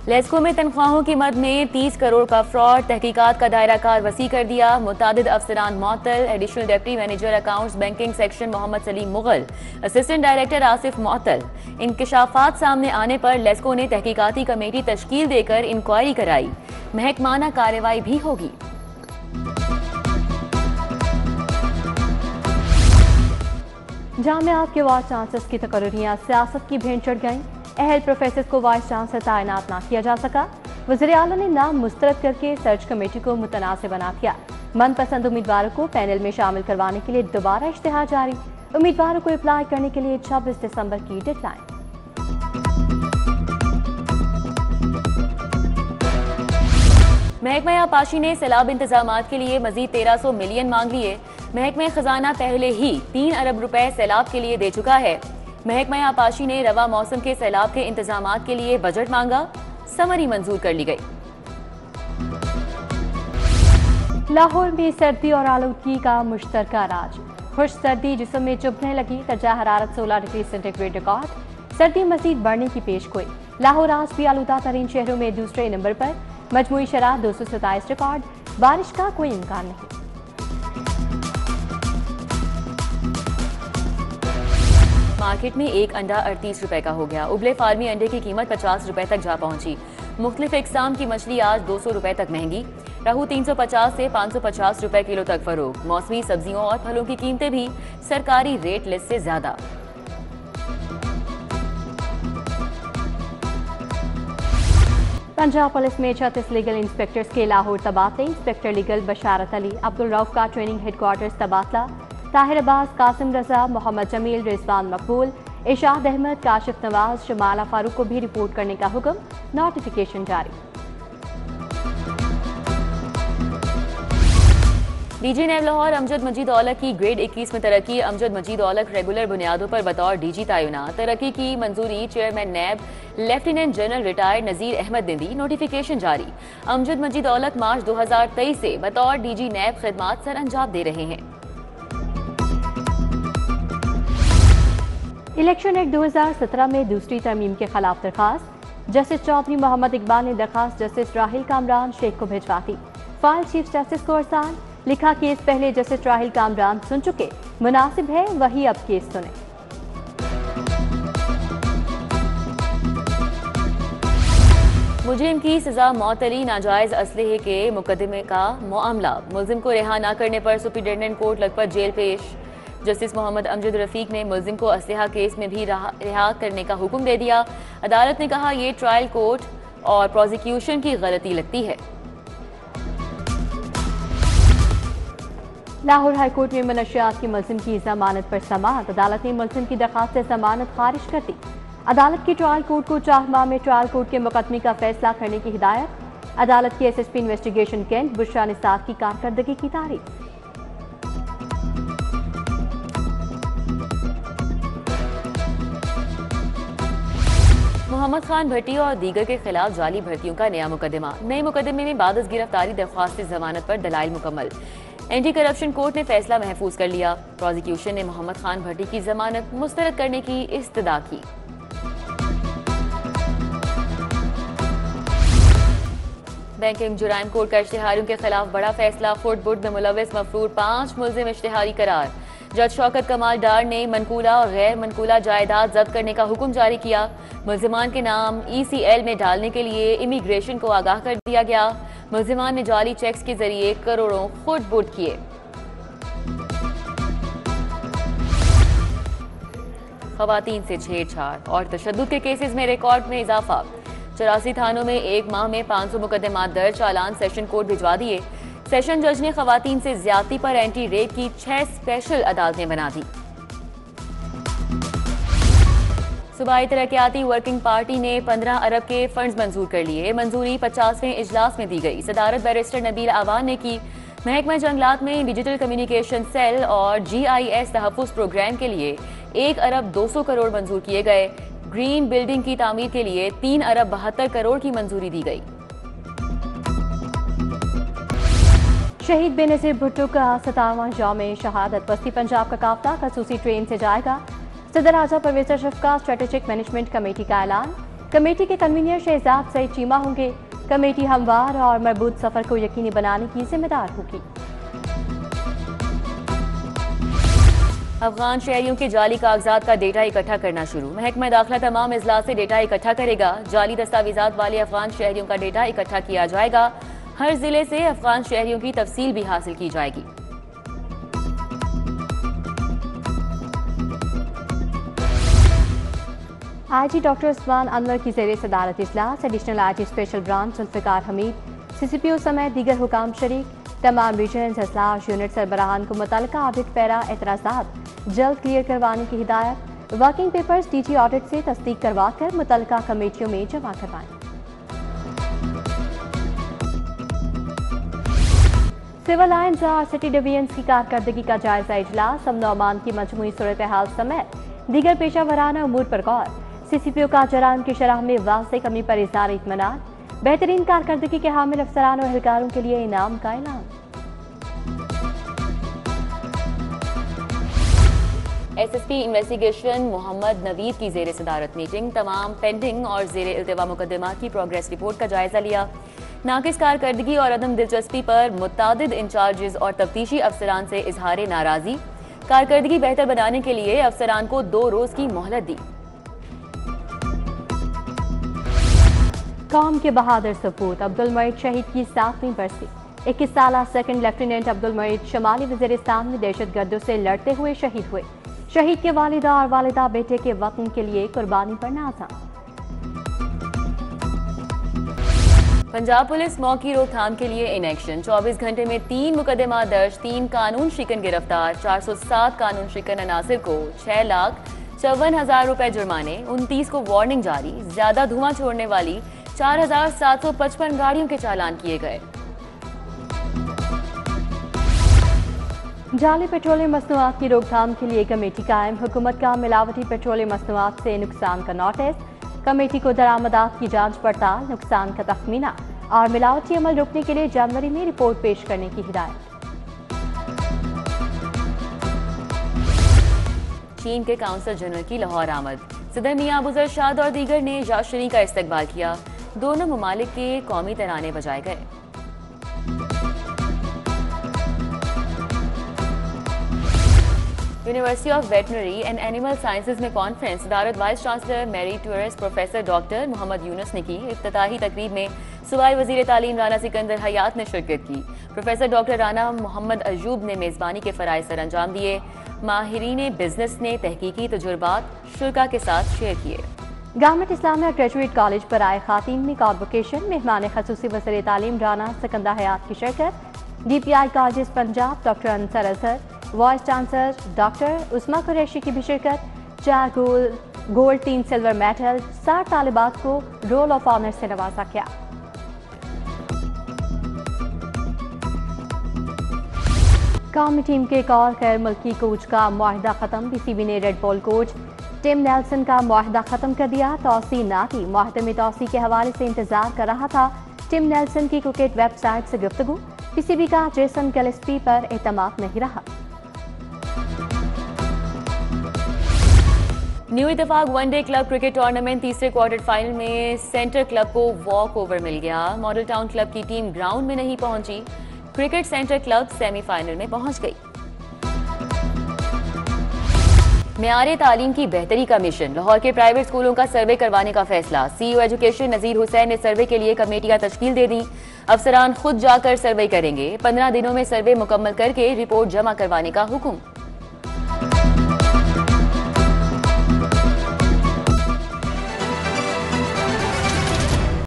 लेस्को में तनख्वाहों की मद में 30 करोड़ का फ्रॉड, तहकीकात का दायरा कार वसी कर दिया। मुतादिद अफसरान मअतल, additional deputy manager accounts banking section Mohammad Saleem Mughal, assistant director Asif मअतल। इंकशाफात सामने आने पर लेस्को ने तहकीकाती कमेटी तश्कील देकर इंक्वायरी कराई। महकमाना कार्रवाई भी होगी। जामियात के वाइस चांसलर्स की तकर्रियां सियासत की भेंट चढ़ गईं। अहल प्रोफेसर को वाइस चांसलर तैनात ना किया जा सका। वज़ीर आला ने नाम मुस्तरद करके सर्च कमेटी को मुतनाज़ बना दिया। मनपसंद उम्मीदवारों को पैनल में शामिल करवाने के लिए दोबारा इश्तिहार जारी। उम्मीदवारों को अप्लाई करने के लिए 26 दिसंबर की डेडलाइन। महकमा आबपाशी ने सैलाब इंतजामात के लिए मजीद 1300 मिलियन मांग लिए। महकमा खजाना पहले ही 3 अरब रुपए सैलाब के लिए दे चुका है। महकमा आबपाशी ने रवा मौसम के सैलाब के इंतजामात के लिए बजट मांगा, समरी मंजूर कर ली गई। लाहौर में सर्दी और आलूदगी का मुश्तरका राज। खुश सर्दी जिस्म में चुभने लगी, दर्जा हरारत 16 डिग्री सेंटीग्रेड रिकॉर्ड। सर्दी मजीद बढ़ने की पेशगोई। लाहौर आज भी आलूदा तरीन शहरों में दूसरे नंबर पर, मजमूई शराह 227 रिकॉर्ड। बारिश का कोई इम्कान नहीं। मार्केट में एक अंडा 38 रुपए का हो गया। उबले फार्मी अंडे की कीमत 50 रुपए तक जा पहुंची। मुख्तलिफ इकसाम की मछली आज 200 रुपए तक महंगी। रहू 350 से 550 रुपए किलो तक फरोख्त। मौसमी सब्जियों और फलों की कीमतें भी सरकारी रेट लिस्ट से ज्यादा। पंजाब पुलिस में 36 लीगल इंस्पेक्टर्स के लाहौर तबादले। इंस्पेक्टर लीगल बशारत अली, अब्दुल रऊफ का ट्रेनिंग हेडक्वार्टर्स तबादला। ताहिर अब्बास, कासिम रजा, मोहम्मद जमील, रिजवान मकबूल, इशाद अहमद, काशिफ नवाज, शमाला फारूक को भी रिपोर्ट करने का हुक्म। नोटिफिकेशन जारी। डीजी नैब लाहौर अमजद मजीद औलख की ग्रेड 21 में तरक्की। अमजद मजीद औलख रेगुलर बुनियादों पर बतौर डीजी तयनात। तरक्की की मंजूरी चेयरमैन नैब lieutenant general retired Nazir Ahmad ने दी। नोटिफिकेशन जारी। अमजद मजीद औलख मार्च 2023 से बतौर डीजी नैब खिदमात सर अंजाम दे रहे हैं। इलेक्शन एक्ट 2017 में दूसरी तरमीम के खिलाफ दरखास्त। जस्टिस चौधरी मोहम्मद इकबाल ने दरखास्त जस्टिस राहिल कामरान शेख को भिजवा दी। फाइल चीफ जस्टिस को अरसाल। लिखा, केस पहले जस्टिस राहिल कामरान सुन चुके, मुनासिब है वही अब केस सुने। मुजरिम की सजा मौतली। नाजायज असलहे के मुकदमे का मामला। मुलजिम को रिहा न करने पर सुप्रीटेंडेंट कोर्ट लखपत जेल पेश। जस्टिस मोहम्मद अमजद रफीक ने मुलजिम को असलहा केस में भी रिहा करने का हुक्म दे दिया। अदालत ने कहा, यह ट्रायल कोर्ट और प्रोसिक्यूशन की गलती लगती है। लाहौर हाईकोर्ट में मनशियात की मुलजिम की जमानत पर समाअत। अदालत ने मुलजिम की दरखास्त से जमानत खारिज कर दी। अदालत की ट्रायल कोर्ट को 4 माह में ट्रायल कोर्ट के मुकदमे का फैसला करने की हिदायत। अदालत की SSP investigation cantt Bushra Nisar की कारकर्दगी की तारीफ। मोहम्मद खान भट्टी और दीगर के खिलाफ जाली भर्तियों का नया मुकदमा। नए मुकदमे में बादस गिरफ्तारी दरख्वास्त जमानत पर दलाइल मुकम्मल। एंटी करप्शन कोर्ट ने फैसला महफूज कर लिया। प्रोसिक्यूशन ने मोहम्मद खान भट्टी की जमानत मुस्तरद करने की इस्तदा की। बैंकिंग जुराइम कोर्ट का इश्तिहारियों के खिलाफ बड़ा फैसला। फुट बुट में मुलविस मफरूर 5 मुलजिम इश्तिहारी करार। जज शौकत कमाल डार ने मनकूला और गैर मनकूला जायदाद जब्त करने का हुक्म जारी किया। मुलजिमान के नाम ECL में डालने के लिए इमिग्रेशन को आगाह कर दिया गया। मुलजिमान ने जाली चेक्स के जरिए करोड़ों फुट बुट किए। खवातीन से छेड़छाड़ और तशद्दुद के केसेस में रिकॉर्ड में इजाफा। 84 थानों में एक माह में 500 मुकदमात दर्ज। चालान सेशन कोर्ट भिजवा दिए। सेशन जज ने खवातीन से ज्यादती पर एंटी रेप की 6 स्पेशल अदालतें बना दी। सूबाई तरक्याती वर्किंग पार्टी ने 15 अरब के फंड्स मंजूर कर लिए। मंजूरी 50वें इजलास में दी गई। सदारत बैरिस्टर नबील आवान ने की। महकमा जंगलात में डिजिटल कम्युनिकेशन सेल और GIS तहफ़्फ़ुज़ प्रोग्राम के लिए 1 अरब 200 करोड़ मंजूर किए गए। ग्रीन बिल्डिंग की तामीर के लिए 3 अरब 72 करोड़ की मंजूरी दी गई। शहीद बेनज़ीर भुट्टो का 57वां यौम शहादत। बस्ती पंजाब का काफिला खसूसी ट्रेन से जाएगा। सदर आज़म परवेज अशरफ का स्ट्रेटेजिक मैनेजमेंट कमेटी का ऐलान। कमेटी के कन्वीनर शहजाद सईद चीमा होंगे। कमेटी हमवार और मरबूत सफर को यकीनी बनाने की जिम्मेदार होगी। अफगान शहरियों के जाली कागजात का डेटा इकट्ठा करना शुरू। महकमा दाखिला तमाम अजला से डेटा इकट्ठा करेगा। जाली दस्तावेजात वाले अफगान शहरियों का डेटा इकट्ठा किया जाएगा। हर जिले से अफगान शहरियों की तफसील भी हासिल की जाएगी। आईजी डॉक्टर उस्मान अनवर की ज़ेरे सदारत इजलास। Additional IG special branch Zulfiqar Hameed, CCPO समेत दीगर हुकाम शरीक। तमाम रीजनल अजलास यूनिट सरबराहान को मुतल्लिका ऑडिट पैरा एतराज़ात जल्द क्लियर करवाने की हिदायत। वर्किंग पेपर्स डीटी ऑडिट से तस्दीक करवा कर मुतल्लिका कमेटियों में जमा करवाएं। सिविल लाइन्स और सिटी डिवीजन्स की कारकर्दगी का जायजा इजलास। अमन अमान की मजमूई सूरत हाल समेत दीगर पेशा वराना उमूर पर गौर। सीसीपीओ का जराइम की शरह में वाज़ेह कमी पर इज़हार इत्मीनान। बेहतरीन कारकर्दगी के हामिल अफसरान और एहलकारों के लिए इनाम का ऐलान। एसएसपी इन्वेस्टिगेशन मोहम्मद नवीद की ज़ेरे सदारत मीटिंग। तमाम पेंडिंग और ज़ेरे इल्तिवा मुकदमा की प्रोग्रेस रिपोर्ट का जायजा लिया। नाकिस कारकर्दगी और अदम दिलचस्पी पर मुतादिद इंचार्जेस और तफ्तीशी अफसरान से इजहार नाराजी। कारकर्दगी बेहतर बनाने के लिए अफसरान को 2 रोज की मोहलत दी। कौम के बहादुर सपूत अब्दुल मईद शहीद की 7वीं बरसी। 21 साल सेकंड लेफ्टिनेंट अब्दुल मईद शुमाली वज़ीरिस्तान में दहशतगर्दों से लड़ते हुए शहीद हुए। शहीद के वालिदा और वालिदा बेटे के वतन के लिए कुर्बानी पर नाज़ा। पंजाब पुलिस मौत की रोकथाम के लिए इन एक्शन। 24 घंटे में 3 मुकदमा दर्ज, 3 कानून शिकन गिरफ्तार। 407 कानून शिकन अनासिर को 6,54,000 रुपए जुर्माने। 29 को वार्निंग जारी। ज्यादा धुआं छोड़ने वाली 4,755 गाड़ियों के चालान किए गए। जाली पेट्रोलियम मसनूआत की रोकथाम के लिए कमेटी कायम। हुकूमत का मिलावटी पेट्रोलियम मसनूआत से नुकसान का नोटिस। कमेटी को दरामदात की जांच पड़ताल, नुकसान का तखमीना और मिलावटी अमल रोकने के लिए जनवरी में रिपोर्ट पेश करने की हिदायत। चीन के काउंसल जनरल की लाहौर आमद। सदर मियां अबू ज़र शाद और दीगर ने याशरी का इस्तकबाल किया। दोनों ममालिक के कौमी तराने बजाए गए। University of veterinary and animal sciences में कॉन्फ्रेंस। सदारत vice chancellor meritorious professor doctor Mohammad Younus ने की। इफ्तिताही तकरीब में सूबाई वजीर तालीम राना सिकंदर हयात ने शिरकत की। प्रोफेसर डॉक्टर राना मोहम्मद अयूब ने मेज़बानी के फ़राइज़ सर अंजाम दिए। माहिरीन बिजनेस ने तहकीकी तजुर्बात शुरा के साथ शेयर किए। गवर्नमेंट इस्लामिया ग्रेजुएट कॉलेज पर आए खातीन में कॉन्वोकेशन। मेहमान खसूसी वज़ीर तालीम राना सिकंदर हयात की शिरकत। DPI college Punjab doctor Ansar Azhar, vice chancellor doctor Uzma Qureshi की भी शिरकत। 4 गोल्ड 3 सिल्वर मेडल। 60 तालिबात को रोल ऑफ ऑनर से नवाजा गया। कौमी टीम के एक और गैर मुल्की कोच का मुआहिदा खत्म। PCB ने red ball coach Tim Nelson का मुआहिदा खत्म कर दिया। तौसी ना की। मुआहिदे में तौसी के हवाले से इंतजार कर रहा था। टिम नेल्सन की क्रिकेट वेबसाइट से गुफ्तगू। PCB का जेसन गिलेस्पी पर एतमाद नहीं रहा। न्यू इत्तेफाक वनडे क्लब क्रिकेट टूर्नामेंट तीसरे क्वार्टर फाइनल में सेंटर क्लब को वॉक ओवर मिल गया। मॉडल टाउन क्लब की टीम ग्राउंड में नहीं पहुंची। क्रिकेट सेंटर क्लब सेमीफाइनल में पहुंच गई। मेयारे तालीम की बेहतरी का मिशन। लाहौर के प्राइवेट स्कूलों का सर्वे करवाने का फैसला। CEO एजुकेशन नजीर हुसैन ने सर्वे के लिए कमेटियां तश्कील दे दी। अफसरान खुद जाकर सर्वे करेंगे। 15 दिनों में सर्वे मुकम्मल करके रिपोर्ट जमा करवाने का हुक्म।